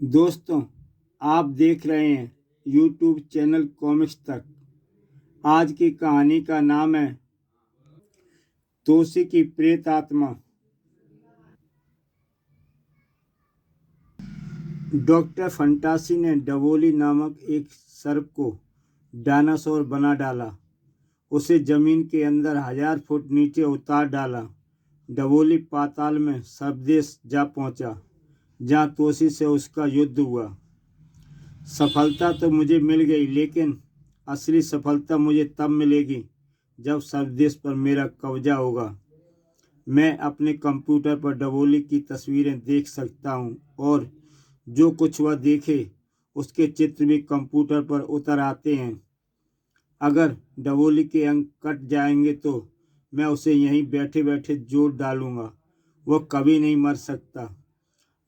दोस्तों, आप देख रहे हैं यूट्यूब चैनल कॉमिक्स तक। आज की कहानी का नाम है तोशी की प्रेत आत्मा। डॉक्टर फंटासी ने डबोली नामक एक सर्प को डायनासोर बना डाला। उसे जमीन के अंदर 1000 फुट नीचे उतार डाला। डबोली पाताल में सर्पदेश जा पहुंचा, जहां तोशी से उसका युद्ध हुआ। सफलता तो मुझे मिल गई, लेकिन असली सफलता मुझे तब मिलेगी जब सर्वदेश पर मेरा कब्जा होगा। मैं अपने कंप्यूटर पर डबोली की तस्वीरें देख सकता हूँ, और जो कुछ वह देखे उसके चित्र भी कंप्यूटर पर उतर आते हैं। अगर डबोली के अंग कट जाएंगे तो मैं उसे यहीं बैठे बैठे जोड़ डालूंगा। वह कभी नहीं मर सकता।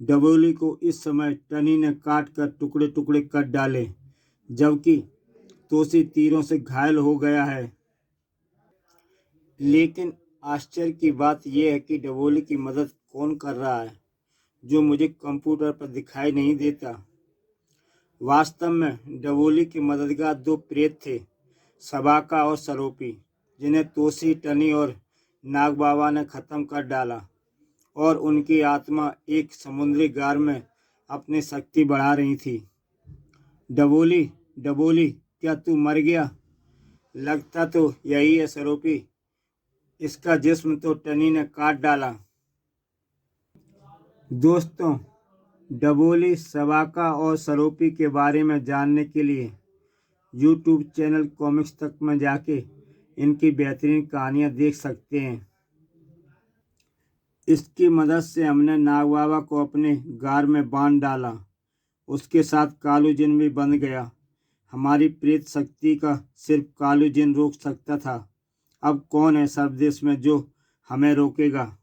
डबोली को इस समय टनी ने काट कर टुकड़े टुकड़े कर डाले, जबकि तोशी तीरों से घायल हो गया है। लेकिन आश्चर्य की बात यह है कि डबोली की मदद कौन कर रहा है, जो मुझे कंप्यूटर पर दिखाई नहीं देता। वास्तव में डबोली के मददगार दो प्रेत थे, सबाका और सरोपी, जिन्हें तोशी, टनी और नाग बाबा ने खत्म कर डाला, और उनकी आत्मा एक समुद्री गार में अपनी शक्ति बढ़ा रही थी। डबोली, डबोली, क्या तू मर गया? लगता तो यही है सरोपी। इसका जिस्म तो टनी ने काट डाला। दोस्तों, डबोली, सबाका और सरोपी के बारे में जानने के लिए यूट्यूब चैनल कॉमिक्स तक में जाके इनकी बेहतरीन कहानियाँ देख सकते हैं। इसकी मदद से हमने नाग बाबा को अपने गार में बांध डाला। उसके साथ कालू जिन भी बन गया। हमारी प्रेत शक्ति का सिर्फ कालू जिन रोक सकता था। अब कौन है सर्वदेश में जो हमें रोकेगा?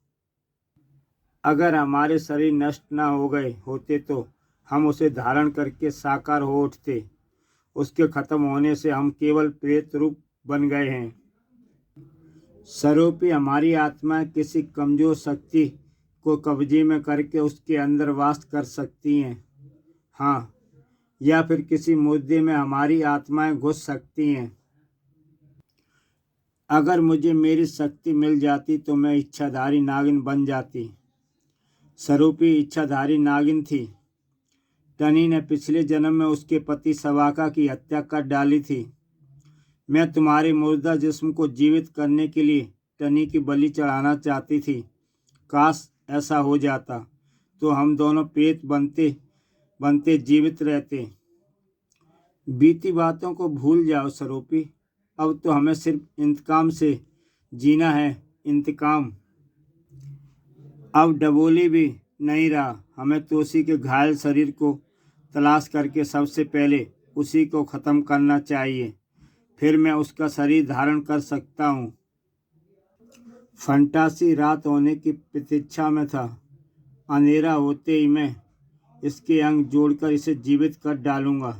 अगर हमारे शरीर नष्ट न हो गए होते तो हम उसे धारण करके साकार हो उठते। उसके खत्म होने से हम केवल प्रेत रूप बन गए हैं। स्वरूपी, हमारी आत्मा किसी कमजोर शक्ति को कब्जे में करके उसके अंदर वास कर सकती हैं। हाँ, या फिर किसी मुद्दे में हमारी आत्माएं घुस सकती हैं। अगर मुझे मेरी शक्ति मिल जाती तो मैं इच्छाधारी नागिन बन जाती। स्वरूपी इच्छाधारी नागिन थी। टनी ने पिछले जन्म में उसके पति सवाका की हत्या कर डाली थी। मैं तुम्हारे मुर्दा जिस्म को जीवित करने के लिए टनी की बलि चढ़ाना चाहती थी। काश ऐसा हो जाता तो हम दोनों प्रेत बनते बनते जीवित रहते। बीती बातों को भूल जाओ स्वरूपी। अब तो हमें सिर्फ इंतकाम से जीना है। इंतकाम। अब डबोली भी नहीं रहा। हमें तोशी के घायल शरीर को तलाश करके सबसे पहले उसी को ख़त्म करना चाहिए। फिर मैं उसका शरीर धारण कर सकता हूँ। फंटासी रात होने की प्रतीक्षा में था। अंधेरा होते ही मैं इसके अंग जोड़कर इसे जीवित कर डालूंगा।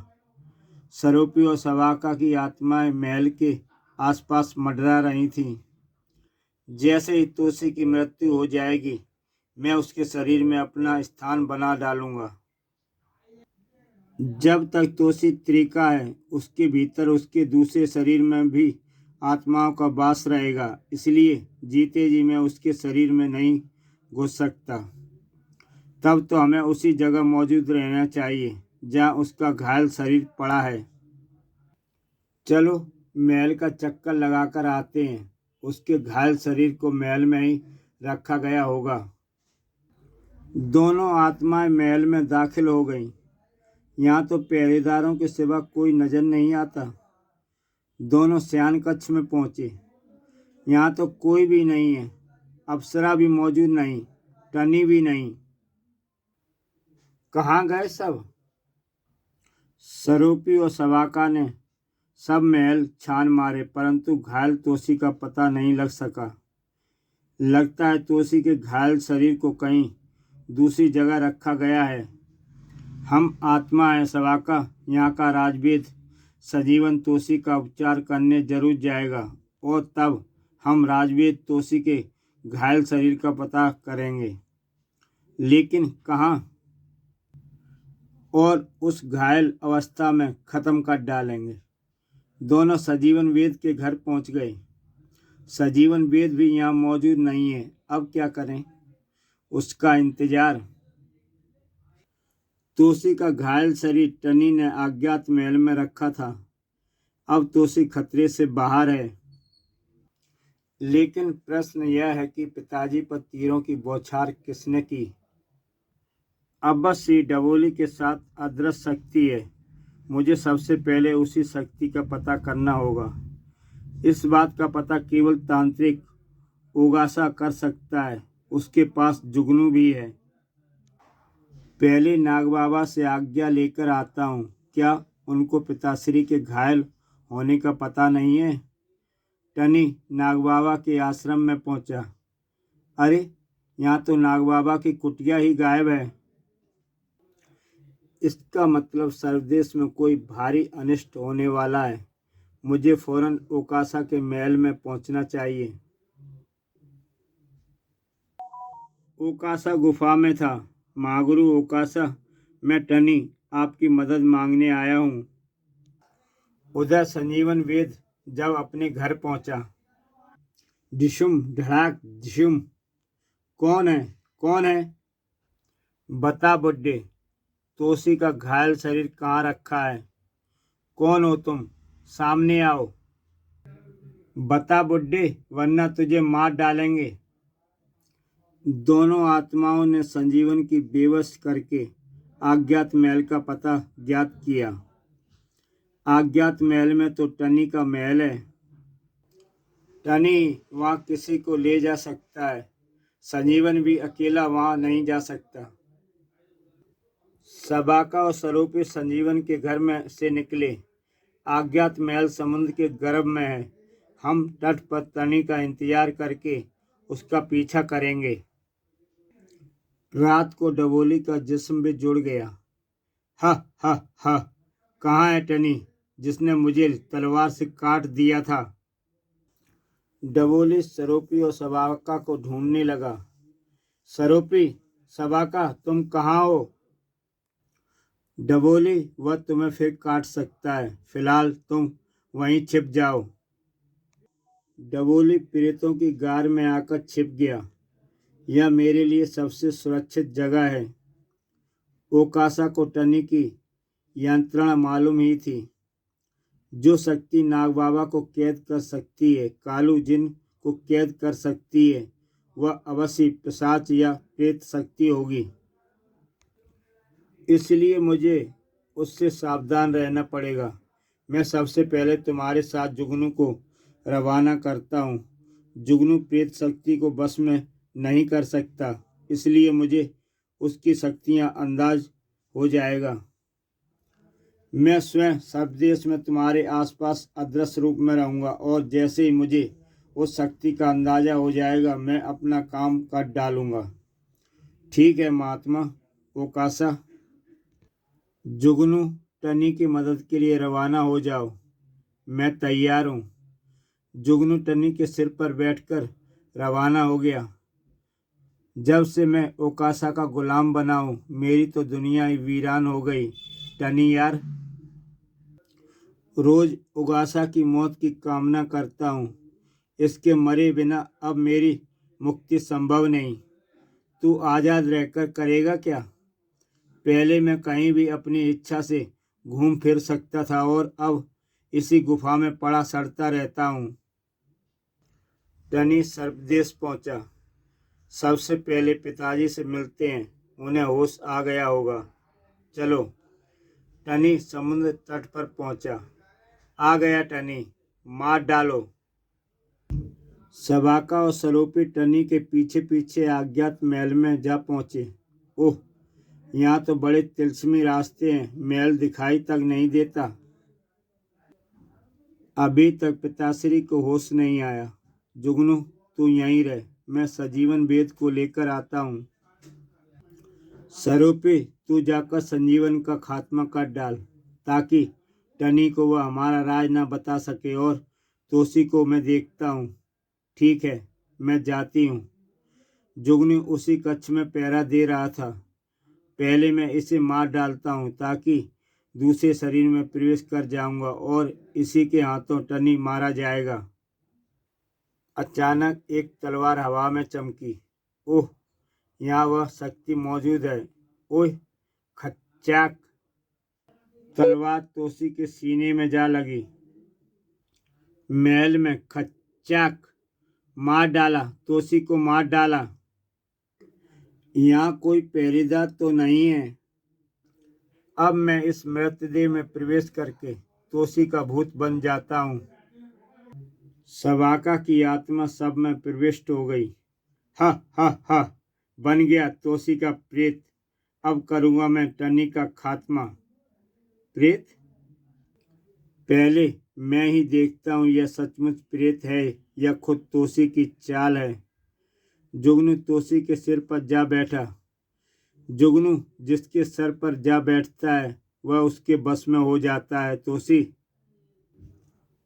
सरोपी और सवाका की आत्माएं महल के आसपास मंडरा रही थीं। जैसे ही तोशी की मृत्यु हो जाएगी, मैं उसके शरीर में अपना स्थान बना डालूंगा। जब तक तोशी त्रिका है, उसके भीतर उसके दूसरे शरीर में भी आत्माओं का वास रहेगा। इसलिए जीते जी मैं उसके शरीर में नहीं घुस सकता। तब तो हमें उसी जगह मौजूद रहना चाहिए जहां उसका घायल शरीर पड़ा है। चलो महल का चक्कर लगाकर आते हैं। उसके घायल शरीर को महल में ही रखा गया होगा। दोनों आत्माएं महल में दाखिल हो गईं। यहाँ तो पहरेदारों के सिवा कोई नजर नहीं आता। दोनों शयन कक्ष में पहुंचे। यहाँ तो कोई भी नहीं है। अप्सरा भी मौजूद नहीं, टनी भी नहीं। कहाँ गए सब? सरोपी और सवाका ने सब महल छान मारे, परंतु घायल तोशी का पता नहीं लग सका। लगता है तोशी के घायल शरीर को कहीं दूसरी जगह रखा गया है। हम आत्मा है सवाका। यहाँ का राजवेद सजीवन तोशी का उपचार करने जरूर जाएगा, और तब हम राजवेद तोशी के घायल शरीर का पता करेंगे। लेकिन कहाँ? और उस घायल अवस्था में ख़त्म कर डालेंगे। दोनों सजीवन वेद के घर पहुंच गए। सजीवन वेद भी यहाँ मौजूद नहीं है। अब क्या करें? उसका इंतजार। तोसी का घायल शरीर टनी ने अज्ञात महल में रखा था। अब तोसी खतरे से बाहर है। लेकिन प्रश्न यह है कि पिताजी पर तीरों की बौछार किसने की? अवश्य डबोली के साथ अदृश्य शक्ति है। मुझे सबसे पहले उसी शक्ति का पता करना होगा। इस बात का पता केवल तांत्रिक ओगासा कर सकता है। उसके पास जुगनू भी है। पहले नागबाबा से आज्ञा लेकर आता हूँ। क्या उनको पिताश्री के घायल होने का पता नहीं है? टनी नागबाबा के आश्रम में पहुंचा। अरे, यहाँ तो नागबाबा की कुटिया ही गायब है। इसका मतलब सर्वदेश में कोई भारी अनिष्ट होने वाला है। मुझे फौरन ओकासा के महल में पहुंचना चाहिए। ओकासा गुफा में था। महागुरु ओकासा, मैं टनी आपकी मदद मांगने आया हूँ। उधर संजीवन वेद जब अपने घर पहुंचा। डिशुम ढड़ाक डिशुम। कौन है? कौन है? बता बुड्ढे, तोसी का घायल शरीर कहाँ रखा है? कौन हो तुम? सामने आओ। बता बुड्ढे, वरना तुझे मार डालेंगे। दोनों आत्माओं ने संजीवन की बेबस करके अज्ञात महल का पता ज्ञात किया। अज्ञात महल में तो टनी का महल है। टनी वहाँ किसी को ले जा सकता है। संजीवन भी अकेला वहाँ नहीं जा सकता। सबाका और स्वरूपी संजीवन के घर में से निकले। अज्ञात महल समुद्र के गर्भ में है। हम तट पर टनी का इंतजार करके उसका पीछा करेंगे। रात को डबोली का जिस्म भी जुड़ गया। हा हा हा, कहाँ है टनी जिसने मुझे तलवार से काट दिया था? डबोली सरोपी और सबाका को ढूंढने लगा। सरोपी, सबाका, तुम कहाँ हो? डबोली, वह तुम्हें फिर काट सकता है। फिलहाल तुम वहीं छिप जाओ। डबोली प्रेतों की गार में आकर छिप गया। यह मेरे लिए सबसे सुरक्षित जगह है। ओकासा को टनी की यंत्रणा मालूम ही थी। जो शक्ति नागबाबा को कैद कर सकती है, कालू जिन को कैद कर सकती है, वह अवश्य पिशाच या प्रेत शक्ति होगी। इसलिए मुझे उससे सावधान रहना पड़ेगा। मैं सबसे पहले तुम्हारे साथ जुगनू को रवाना करता हूँ। जुगनू प्रेत शक्ति को बस में नहीं कर सकता, इसलिए मुझे उसकी शक्तियाँ अंदाज हो जाएगा। मैं स्वयं सर्वदेश में तुम्हारे आसपास अदृश्य रूप में रहूंगा और जैसे ही मुझे उस शक्ति का अंदाजा हो जाएगा, मैं अपना काम कर डालूंगा। ठीक है महात्मा ओकासा। जुगनू, टनी की मदद के लिए रवाना हो जाओ। मैं तैयार हूँ। जुगनू टनी के सिर पर बैठकर रवाना हो गया। जब से मैं ओकासा का गुलाम बना हूँ, मेरी तो दुनिया ही वीरान हो गई। टनी यार, रोज ओकासा की मौत की कामना करता हूँ। इसके मरे बिना अब मेरी मुक्ति संभव नहीं। तू आज़ाद रहकर करेगा क्या? पहले मैं कहीं भी अपनी इच्छा से घूम फिर सकता था और अब इसी गुफा में पड़ा सड़ता रहता हूँ। टनी सर्वदेश पहुंचा। सबसे पहले पिताजी से मिलते हैं, उन्हें होश आ गया होगा। चलो। टनी समुद्र तट पर पहुंचा। आ गया टनी, मार डालो। सबाका और सरोपी टनी के पीछे पीछे अज्ञात महल में जा पहुंचे। ओह, यहाँ तो बड़े तिलस्मी रास्ते हैं। महल दिखाई तक नहीं देता। अभी तक पिताश्री को होश नहीं आया। जुगनू, तू यहीं रह, मैं सजीवन वेद को लेकर आता हूँ। सरोपी, तू जाकर संजीवन का खात्मा कर डाल, ताकि टनी को वह हमारा राज ना बता सके। और तोसी को मैं देखता हूँ। ठीक है, मैं जाती हूँ। जुगनू उसी कक्ष में पहरा दे रहा था। पहले मैं इसे मार डालता हूँ ताकि दूसरे शरीर में प्रवेश कर जाऊंगा और इसी के हाथों टनी मारा जाएगा। अचानक एक तलवार हवा में चमकी। ओह, यहाँ वह शक्ति मौजूद है। ओह, खच्चाक! तलवार तोसी के सीने में जा लगी। महल में खच्चाक! मार डाला, तोसी को मार डाला। यहाँ कोई पहरेदार तो नहीं है। अब मैं इस मृतदेह में प्रवेश करके तोसी का भूत बन जाता हूँ। सवाका की आत्मा सब में प्रविष्ट हो गई। हा हा हा, बन गया तोसी का प्रेत। अब करूँगा मैं टनी का खात्मा। प्रेत? पहले मैं ही देखता हूँ यह सचमुच प्रेत है या खुद तोसी की चाल है। जुगनू तोसी के सिर पर जा बैठा। जुगनू जिसके सर पर जा बैठता है वह उसके बस में हो जाता है। तोसी,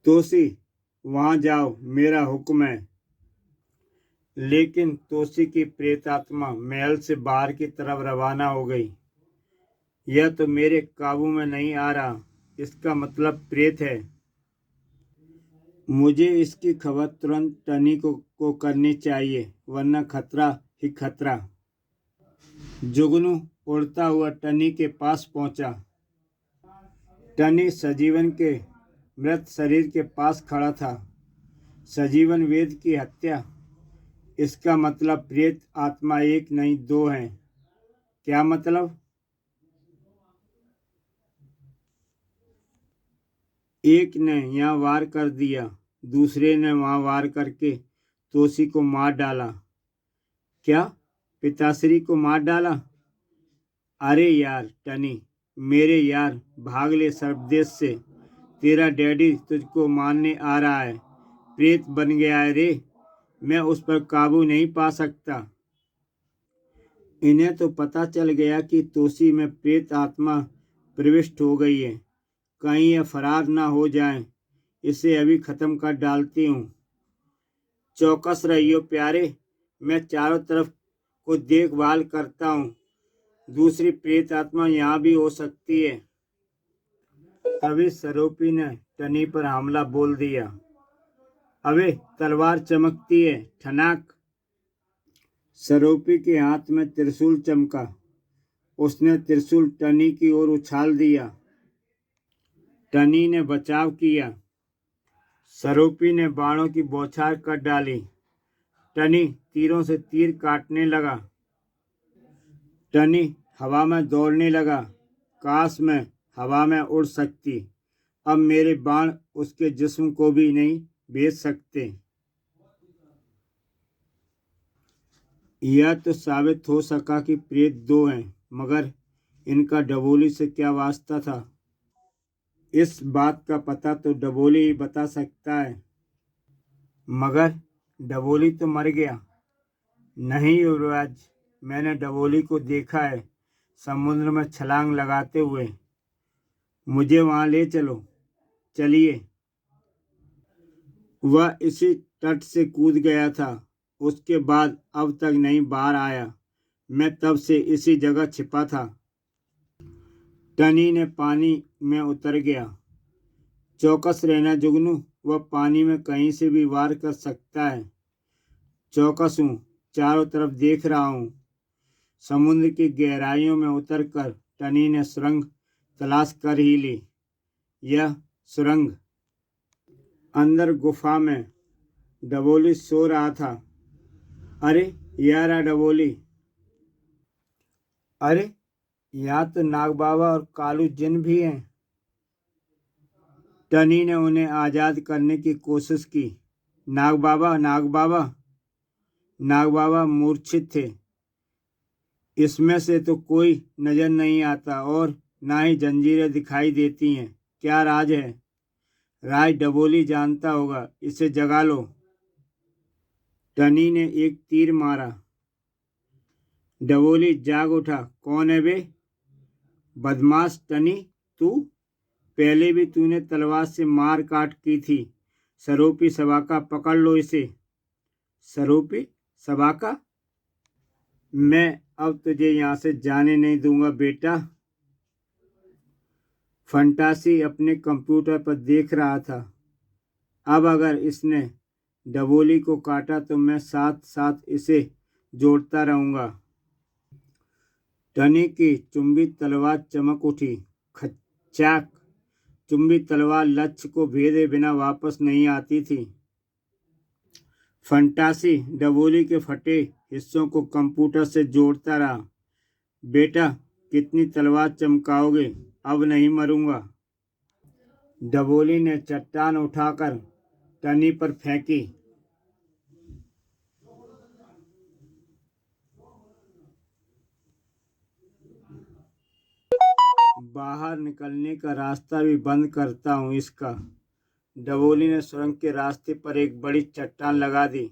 तोसी, वहां जाओ, मेरा हुक्म है। लेकिन तोसी की प्रेतात्मा महल से बाहर की तरफ रवाना हो गई। यह तो मेरे काबू में नहीं आ रहा। इसका मतलब प्रेत है। मुझे इसकी खबर तुरंत टनी को करनी चाहिए, वरना खतरा ही खतरा। जुगनू उड़ता हुआ टनी के पास पहुंचा। टनी सजीवन के मृत शरीर के पास खड़ा था। सजीवन वेद की हत्या, इसका मतलब प्रेत आत्मा एक नहीं दो हैं। क्या मतलब? एक ने यहाँ वार कर दिया, दूसरे ने वहां वार करके तोसी को मार डाला। क्या? पिताश्री को मार डाला? अरे यार टनी, मेरे यार, भाग ले सर्वदेश से। तेरा डैडी तुझको मारने आ रहा है। प्रेत बन गया है रे। मैं उस पर काबू नहीं पा सकता। इन्हें तो पता चल गया कि तोसी में प्रेत आत्मा प्रविष्ट हो गई है। कहीं यह फरार ना हो जाए। इसे अभी खत्म कर डालती हूँ। चौकस रहियो प्यारे, मैं चारों तरफ को देखभाल करता हूँ। दूसरी प्रेत आत्मा यहाँ भी हो सकती है। तभी सरोपी ने टनी पर हमला बोल दिया। अबे तलवार चमकती है, ठनाक! सरोपी के हाथ में त्रिशूल चमका। उसने त्रिशूल टनी की ओर उछाल दिया। टनी ने बचाव किया। सरोपी ने बाणों की बौछार कर डाली। टनी तीरों से तीर काटने लगा। टनी हवा में दौड़ने लगा। काश मैं हवा में उड़ सकती। अब मेरे बाण उसके जिस्म को भी नहीं भेद सकते। यह तो साबित हो सका कि प्रेत दो हैं, मगर इनका डबोली से क्या वास्ता था? इस बात का पता तो डबोली ही बता सकता है। मगर डबोली तो मर गया। नहीं युवराज, मैंने डबोली को देखा है समुद्र में छलांग लगाते हुए। मुझे वहां ले चलो। चलिए। वह इसी तट से कूद गया था। उसके बाद अब तक नहीं बाहर आया। मैं तब से इसी जगह छिपा था। टनी ने पानी में उतर गया। चौकस रहना जुगनू, वह पानी में कहीं से भी वार कर सकता है। चौकस हूँ, चारों तरफ देख रहा हूँ। समुद्र की गहराइयों में उतरकर टनी ने सुरंग तलाश कर ही ली। यह सुरंग अंदर गुफा में डबोली सो रहा था। अरे यार डबोली! अरे यहाँ तो नाग बाबा और कालू जिन भी हैं। टनी ने उन्हें आजाद करने की कोशिश की। नाग बाबा, नाग बाबा! नाग बाबा मूर्छित थे। इसमें से तो कोई नजर नहीं आता और ना ही जंजीरें दिखाई देती हैं। क्या राज है? राज डबोली जानता होगा। इसे जगा लो। टनी ने एक तीर मारा। डबोली जाग उठा। कौन है बे? बदमाश टनी, तू? पहले भी तूने तलवार से मार काट की थी। सरोपी सबाका, पकड़ लो इसे। सरोपी सबाका? मैं अब तुझे यहाँ से जाने नहीं दूंगा बेटा। फंटासी अपने कंप्यूटर पर देख रहा था। अब अगर इसने डबोली को काटा तो मैं साथ साथ इसे जोड़ता रहूंगा। टनी की चुंबित तलवार चमक उठी। खच्चाक। चुंबित तलवार लक्ष्य को भेदे बिना वापस नहीं आती थी। फंटासी डबोली के फटे हिस्सों को कंप्यूटर से जोड़ता रहा। बेटा, कितनी तलवार चमकाओगे? अब नहीं मरूंगा। डबोली ने चट्टान उठाकर टनी पर फेंकी। बाहर निकलने का रास्ता भी बंद करता हूँ इसका। डबोली ने सुरंग के रास्ते पर एक बड़ी चट्टान लगा दी।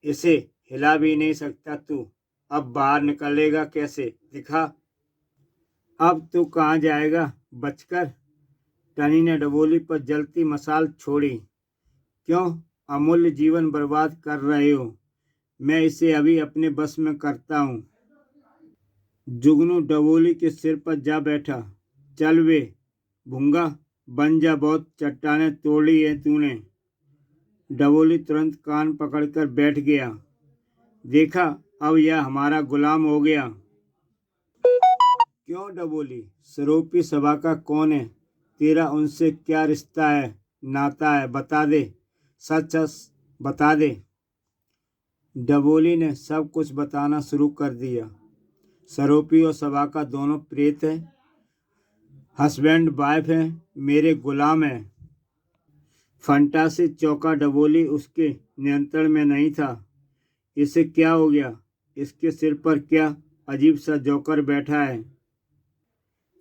इसे हिला भी नहीं सकता तू। अब बाहर निकलेगा कैसे? दिखा। अब तू कहाँ जाएगा बचकर? टनी ने डबोली पर जलती मशाल छोड़ी। क्यों अमूल्य जीवन बर्बाद कर रहे हो? मैं इसे अभी अपने बस में करता हूँ। जुगनू डबोली के सिर पर जा बैठा। चल वे भूंगा, बन जा, बहुत चट्टानें तोड़ी है तूने। डबोली तुरंत कान पकड़कर बैठ गया। देखा, अब यह हमारा गुलाम हो गया। क्यों डबोली? सरोपी सभा का कौन है? तेरा उनसे क्या रिश्ता है, नाता है? बता दे, सच सच बता दे। डबोली ने सब कुछ बताना शुरू कर दिया। सरोपी और सभा का दोनों प्रेत हैं, हस्बैंड वाइफ हैं, मेरे गुलाम हैं। फंटासी चौका। डबोली उसके नियंत्रण में नहीं था। इसे क्या हो गया? इसके सिर पर क्या अजीब सा जोकर बैठा है?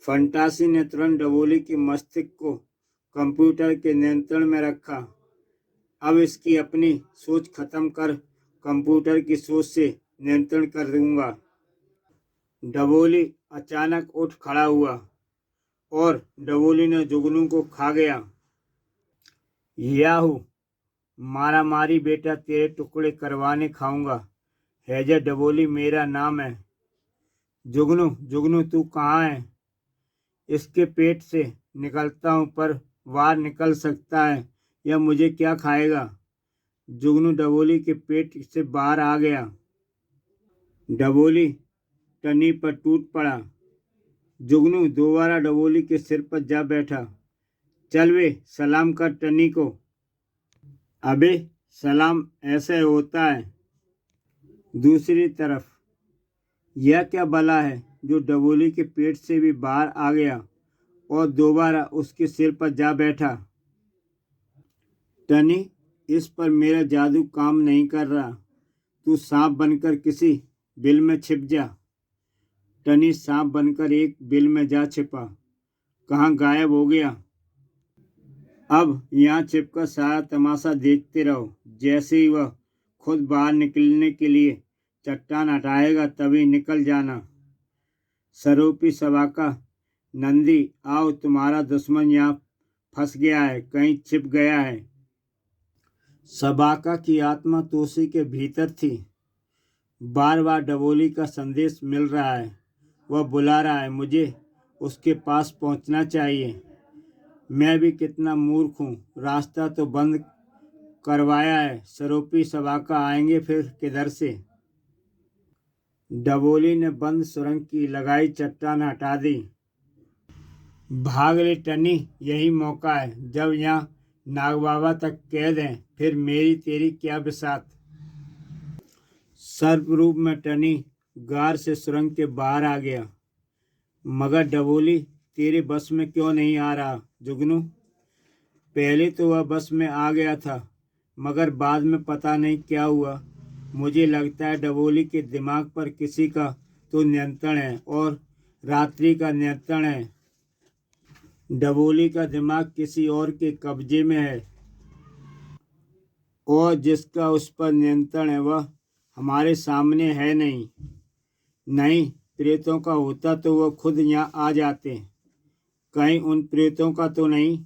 फंटासी ने तुरंत डबोली की मस्तिष्क को कंप्यूटर के नियंत्रण में रखा। अब इसकी अपनी सोच खत्म कर कंप्यूटर की सोच से नियंत्रण कर दूंगा। डबोली अचानक उठ खड़ा हुआ और डबोली ने जुगनू को खा गया। याहू, मारा मारी बेटा, तेरे टुकड़े करवाने खाऊंगा। हैजा डबोली मेरा नाम है। जुगनू, जुगनू तू कहाँ है? इसके पेट से निकलता हूँ पर वार निकल सकता है। यह मुझे क्या खाएगा? जुगनू डबोली के पेट से बाहर आ गया। डबोली टनी पर टूट पड़ा। जुगनू दोबारा डबोली के सिर पर जा बैठा। चल वे सलाम कर टनी को। अबे सलाम ऐसे होता है। दूसरी तरफ यह क्या बला है जो डबोली के पेट से भी बाहर आ गया और दोबारा उसके सिर पर जा बैठा। टनी, इस पर मेरा जादू काम नहीं कर रहा। तू सांप बनकर किसी बिल में छिप जा। टनी सांप बनकर एक बिल में जा छिपा। कहाँ गायब हो गया? अब यहाँ छिपकर सारा तमाशा देखते रहो। जैसे ही वह खुद बाहर निकलने के लिए चट्टान हटाएगा तभी निकल जाना। सरोपी सभा का नंदी, आओ, तुम्हारा दुश्मन यहाँ फंस गया है, कहीं छिप गया है। सबाका की आत्मा तोसी के भीतर थी। बार बार डबोली का संदेश मिल रहा है। वह बुला रहा है, मुझे उसके पास पहुंचना चाहिए। मैं भी कितना मूर्ख हूँ, रास्ता तो बंद करवाया है। सरोपी सबाका आएंगे फिर किधर से? डबोली ने बंद सुरंग की लगाई चट्टान हटा दी। भाग ले टनी, यही मौका है। जब यहाँ नागबाबा तक कैद हैं फिर मेरी तेरी क्या बिसात। सर्परूप में टनी गार से सुरंग के बाहर आ गया। मगर डबोली तेरे बस में क्यों नहीं आ रहा जुगनू? पहले तो वह बस में आ गया था मगर बाद में पता नहीं क्या हुआ। मुझे लगता है डबोली के दिमाग पर किसी का तो नियंत्रण है और रात्रि का नियंत्रण है। डबोली का दिमाग किसी और के कब्जे में है और जिसका उस पर नियंत्रण है वह हमारे सामने है नहीं। नहीं, प्रेतों का होता तो वह खुद यहाँ आ जाते। कहीं उन प्रेतों का तो नहीं?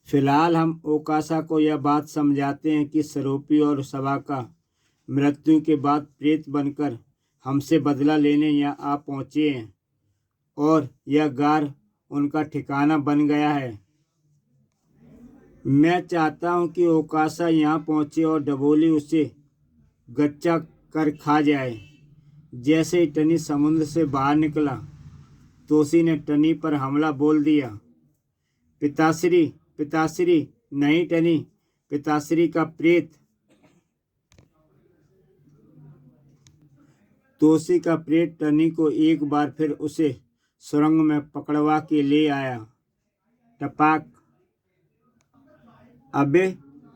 फिलहाल हम ओकासा को यह बात समझाते हैं कि सरोपी और सभा का मृत्यु के बाद प्रेत बनकर हमसे बदला लेने यहाँ आ पहुँचे हैं और यह गार उनका ठिकाना बन गया है। मैं चाहता हूँ कि ओकासा यहाँ पहुँचे और डबोली उसे गच्चा कर खा जाए। जैसे ही टनी समुद्र से बाहर निकला, तोसी ने टनी पर हमला बोल दिया। पिताश्री, पिताश्री, नहीं टनी, पिताश्री का प्रेत। तोसी का प्रेत टनी को एक बार फिर उसे सुरंग में पकड़वा के ले आया। टपाक। अबे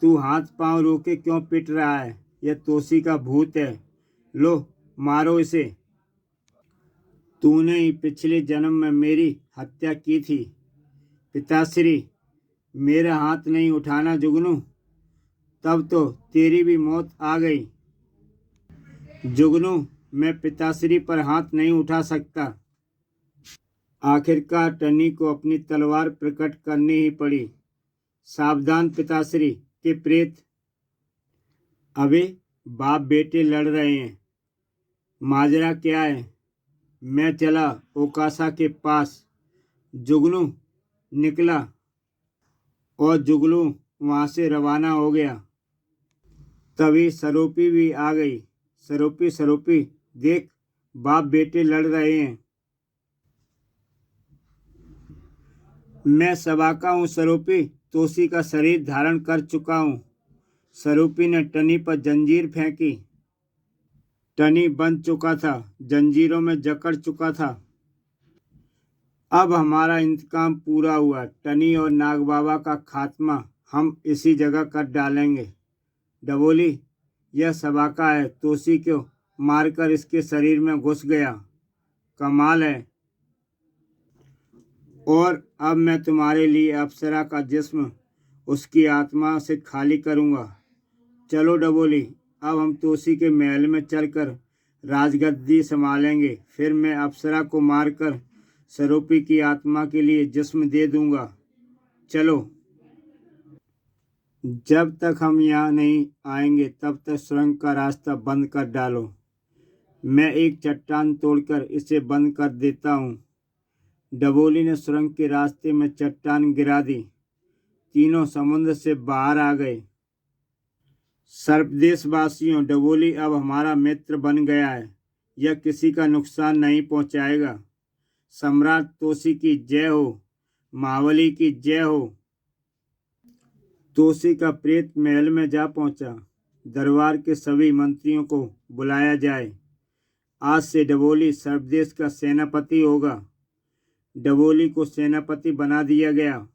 तू हाथ पांव रोके क्यों पिट रहा है? यह तोसी का भूत है। लो मारो इसे। तूने ही पिछले जन्म में मेरी हत्या की थी। पिताश्री, मेरा हाथ नहीं उठाना जुगनू, तब तो तेरी भी मौत आ गई। जुगनू, मैं पिताश्री पर हाथ नहीं उठा सकता। आखिरकार टनी को अपनी तलवार प्रकट करनी ही पड़ी। सावधान पिताश्री के प्रेत। अबे बाप बेटे लड़ रहे हैं, माजरा क्या है? मैं चला ओकासा के पास। जुगनू निकला और जुगनू वहां से रवाना हो गया। तभी सरोपी भी आ गई। सरोपी, सरोपी देख, बाप बेटे लड़ रहे हैं। मैं सबाका हूँ सरोपी, तोसी का शरीर धारण कर चुका हूँ। सरोपी ने टनी पर जंजीर फेंकी। टनी बंध चुका था, जंजीरों में जकड़ चुका था। अब हमारा इंतकाम पूरा हुआ। टनी और नागबाबा का खात्मा हम इसी जगह कर डालेंगे। डबोली, यह सबाका है, तोसी को मारकर इसके शरीर में घुस गया। कमाल है। और अब मैं तुम्हारे लिए अप्सरा का जिस्म उसकी आत्मा से खाली करूँगा। चलो डबोली, अब हम तोसी के महल में चलकर राजगद्दी संभालेंगे। फिर मैं अप्सरा को मारकर सरोपी की आत्मा के लिए जिस्म दे दूंगा। चलो। जब तक हम यहाँ नहीं आएंगे तब तक सुरंग का रास्ता बंद कर डालो। मैं एक चट्टान तोड़कर इसे बंद कर देता हूँ। डबोली ने सुरंग के रास्ते में चट्टान गिरा दी। तीनों समुद्र से बाहर आ गए। सर्पदेशवासियों, डबोली अब हमारा मित्र बन गया है। यह किसी का नुकसान नहीं पहुंचाएगा। सम्राट तोसी की जय हो, महाबली की जय हो। तोसी का प्रेत महल में जा पहुंचा। दरबार के सभी मंत्रियों को बुलाया जाए। आज से डबोली सर्पदेश का सेनापति होगा। डबोली को सेनापति बना दिया गया।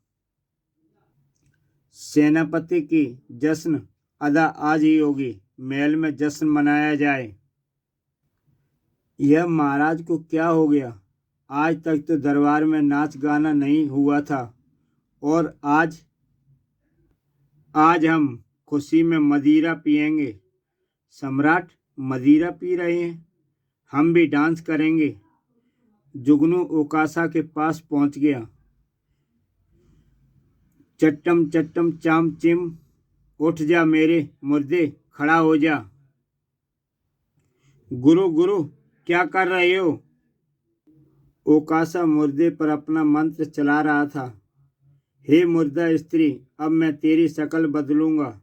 सेनापति की जश्न अदा आज ही होगी। महल में जश्न मनाया जाए। यह महाराज को क्या हो गया? आज तक तो दरबार में नाच गाना नहीं हुआ था और आज हम खुशी में मदिरा पिएंगे। सम्राट मदिरा पी रहे हैं, हम भी डांस करेंगे। जुगनू ओकासा के पास पहुंच गया। चट्टम चट्टम चाम चिम, उठ जा मेरे मुर्दे, खड़ा हो जा। गुरु गुरु, क्या कर रहे हो? ओकासा मुर्दे पर अपना मंत्र चला रहा था। हे मुर्दा स्त्री, अब मैं तेरी शक्ल बदलूंगा।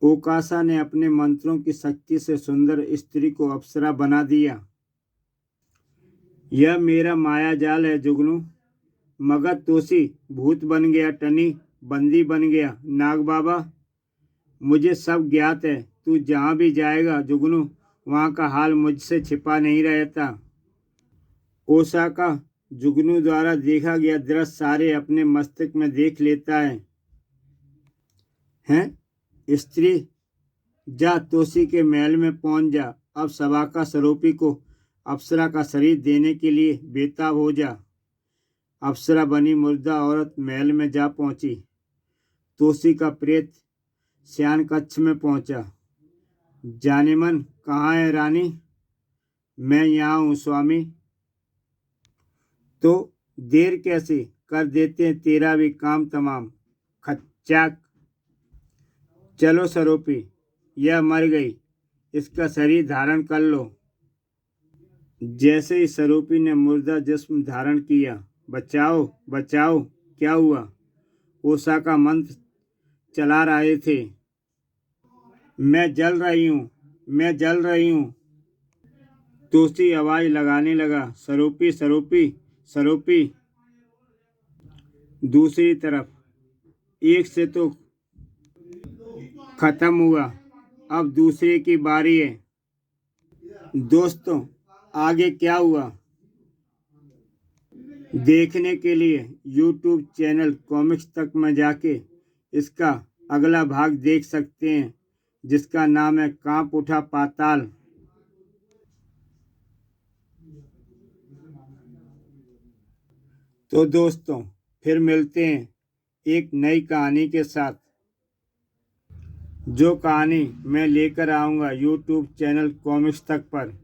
ओकासा ने अपने मंत्रों की शक्ति से सुंदर स्त्री को अप्सरा बना दिया। यह मेरा माया जाल है जुगनू। मगध तोसी भूत बन गया, टनी बंदी बन गया। नाग बाबा, मुझे सब ज्ञात है। तू जहाँ भी जाएगा जुगनू, वहाँ का हाल मुझसे छिपा नहीं रहता। ओसाका जुगनू द्वारा देखा गया दृश्य सारे अपने मस्तिष्क में देख लेता है। हैं? स्त्री, जा तोसी के महल में पहुंच जा। अब सबाका सरोपी को अप्सरा का शरीर देने के लिए बेताब हो जा। अप्सरा बनी मुर्दा औरत महल में जा पहुंची। तोसी का प्रेत शयन कक्ष में पहुंचा। जानेमन, कहाँ है रानी? मैं यहाँ हूँ स्वामी। तो देर कैसे, कर देते हैं तेरा भी काम तमाम। खच्चाक। चलो सरोपी, यह मर गई, इसका शरीर धारण कर लो। जैसे ही स्वरूपी ने मुर्दा जिस्म धारण किया, बचाओ बचाओ, क्या हुआ? ओशा का मंत्र चला रहे थे। मैं जल रही हूँ, मैं जल रही हूँ। तोसी आवाज लगाने लगा, स्वरूपी स्वरूपी स्वरूपी। दूसरी तरफ एक से तो खत्म हुआ, अब दूसरे की बारी है। दोस्तों, आगे क्या हुआ देखने के लिए YouTube चैनल कॉमिक्स तक में जाके इसका अगला भाग देख सकते हैं, जिसका नाम है कांप उठा पाताल। तो दोस्तों, फिर मिलते हैं एक नई कहानी के साथ, जो कहानी मैं लेकर आऊँगा YouTube चैनल कॉमिक्स तक पर।